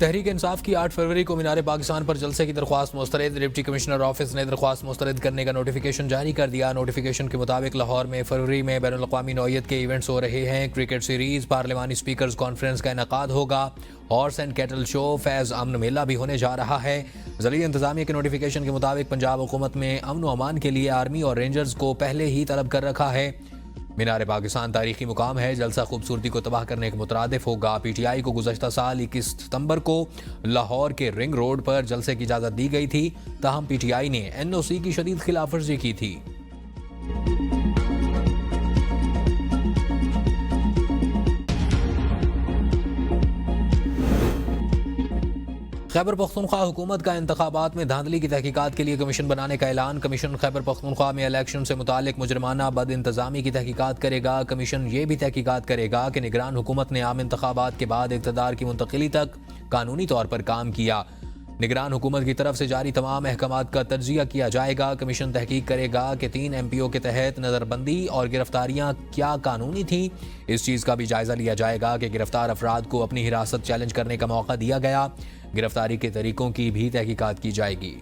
तहरीक इंसाफ की 8 फरवरी को मीनार पाकिस्तान पर जलसे की दरख्वास्त मुस्तरद। डिप्टी कमिश्नर ऑफिस ने दरख्वास्त मुस्तरद करने का नोटिफिकेशन जारी कर दिया। नोटिफिकेशन के मुताबिक लाहौर में फरवरी में बैनुल अक़वामी नौइयत के इवेंट्स हो रहे हैं। क्रिकेट सीरीज, पार्लिमानी स्पीकर्स कॉन्फ्रेंस का इनकाद होगा। हॉर्स एंड कैटल शो, फैज़ अमन मेला भी होने जा रहा है। ज़रिए इंतज़ामिया के नोटिफिकेशन के मुताबिक पंजाब हुकूमत में अमन व अमान के लिए आर्मी और रेंजर्स को पहले ही तलब कर रखा है। मीनार पाकिस्तान तारीखी मुकाम है। जलसा खूबसूरती को तबाह करने के मुतरादिफ होगा। PTI को गुज़श्ता साल 21 सितंबर को लाहौर के रिंग रोड पर जलसे की इजाज़त दी गई थी, ताहम PTI ने NOC की शदीद खिलाफ वर्जी की थी। खैबर पख्तूनख्वा हुकूमत का इंतखाबात में धांधली की तहकीकात के लिए कमीशन बनाने का ऐलान। कमीशन खैबर पख्तूनख्वा में इलेक्शन से मुतालिक मुजरमाना बद इंतजामी की तहकीकात करेगा। कमीशन ये भी तहकीकात करेगा कि निगरान हुकूमत ने आम इंतखाबात के बाद इक़्तिदार की मुंतकिली तक कानूनी तौर पर काम किया। निगरान हुकूमत की तरफ से जारी तमाम अहकामात का तज्जिया किया जाएगा। कमीशन तहकीक करेगा कि 3 MPO के तहत नज़रबंदी और गिरफ्तारियां क्या कानूनी थी। इस चीज़ का भी जायजा लिया जाएगा कि गिरफ्तार अफराद को अपनी हिरासत चैलेंज करने का मौका दिया गया। गिरफ्तारी के तरीकों की भी तहकीकात की जाएगी।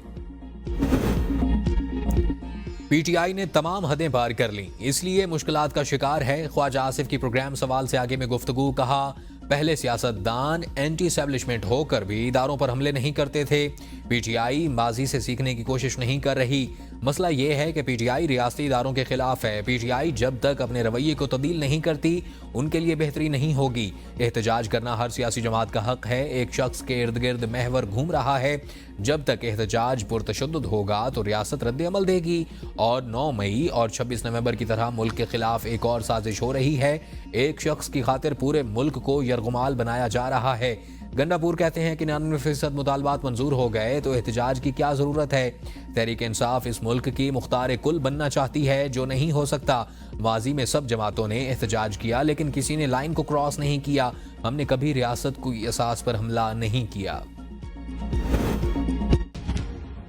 PTI ने तमाम हदें पार कर लीं, इसलिए मुश्किलात का शिकार है। ख्वाजा आसिफ की प्रोग्राम सवाल से आगे में गुफ्तगू। कहा, पहले सियासतदान एंटी एस्टेब्लिशमेंट होकर भी इदारों पर हमले नहीं करते थे। PTI माजी से सीखने की कोशिश नहीं कर रही। मसला यह है कि PTI रियासती इदारों के खिलाफ है। PTI जब तक अपने रवैये को तब्दील नहीं करती, उनके लिए बेहतरी नहीं होगी। एहतजाज करना हर सियासी जमात का हक है। एक शख्स के इर्द गिर्द महवर घूम रहा है। जब तक एहतजाज पुरतशद्दुद होगा तो रियासत रद्द अमल देगी। और 9 मई और 26 नवंबर की तरह मुल्क के खिलाफ एक और साजिश हो रही है। एक शख्स की खातिर पूरे मुल्क को यरगुमाल बनाया जा रहा है। गंडापुर कहते हैं कि 99% मुतालबात मंजूर हो गए तो एहतजाज की क्या जरूरत है। तहरीक इंसाफ इस मुल्क की मुख्तार कुल बनना चाहती है, जो नहीं हो सकता। माजी में सब जमातों ने एहतजाज किया, लेकिन किसी ने लाइन को क्रॉस नहीं किया। हमने कभी रियासत की असास पर हमला नहीं किया।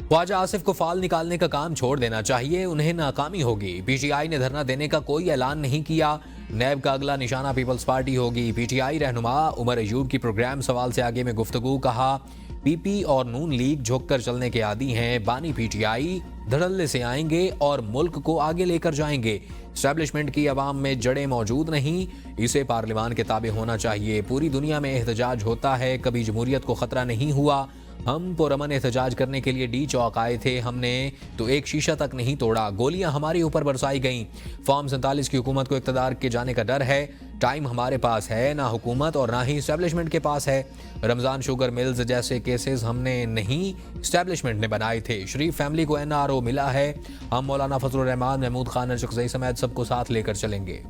ख्वाजा आसिफ को फाल निकालने का काम छोड़ देना चाहिए, उन्हें नाकामी होगी। PTI ने धरना देने का कोई ऐलान नहीं किया। नैब का अगला निशाना पीपल्स पार्टी होगी। PTI रहनुमा उमर अयूब की प्रोग्राम सवाल से आगे में गुफ्तगू। कहा, PP और नून लीग झुक कर चलने के आदी हैं। बानी PTI धड़ल्ले से आएंगे और मुल्क को आगे लेकर जाएंगे। एस्टैब्लिशमेंट की अवाम में जड़ें मौजूद नहीं, इसे पार्लिमान के ताबे होना चाहिए। पूरी दुनिया में एहतजाज होता है, कभी जमहूरियत को खतरा नहीं हुआ। हम पुरअमन एहतजाज करने के लिए D चौक आए थे, हमने तो एक शीशा तक नहीं तोड़ा। गोलियां हमारे ऊपर बरसाई गईं। फॉर्म 47 की हुकूमत को इक़्तिदार के जाने का डर है। टाइम हमारे पास है, ना हुकूमत और ना ही इस्टेब्लिशमेंट के पास है। रमज़ान शुगर मिल्स जैसे केसेस हमने नहीं, इस्टेब्लिशमेंट ने बनाए थे। शरीफ फैमिली को NRO मिला है। हम मौलाना फजलुर रहमान, महमूद खान अरशकज़ई समेत सबको साथ लेकर चलेंगे।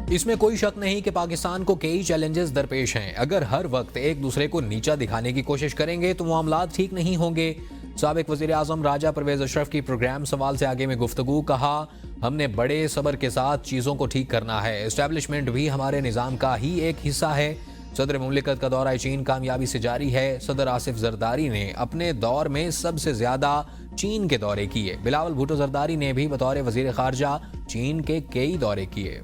इसमें कोई शक नहीं कि पाकिस्तान को कई चैलेंजेस दरपेश हैं। अगर हर वक्त एक दूसरे को नीचा दिखाने की कोशिश करेंगे तो मामलात ठीक नहीं होंगे। साबिक वज़ीर आज़म राजा परवेज अशरफ की प्रोग्राम सवाल से आगे में गुफ्तगू। कहा, हमने बड़े सब्र के साथ चीज़ों को ठीक करना है। एस्टैब्लिशमेंट भी हमारे निज़ाम का ही एक हिस्सा है। सदर मुमलिकत का दौरा चीन कामयाबी से जारी है। सदर आसिफ जरदारी ने अपने दौर में सबसे ज्यादा चीन के दौरे किए। बिलावल भुट्टो जरदारी ने भी बतौर वज़ीर ख़ारजा चीन के कई दौरे किए।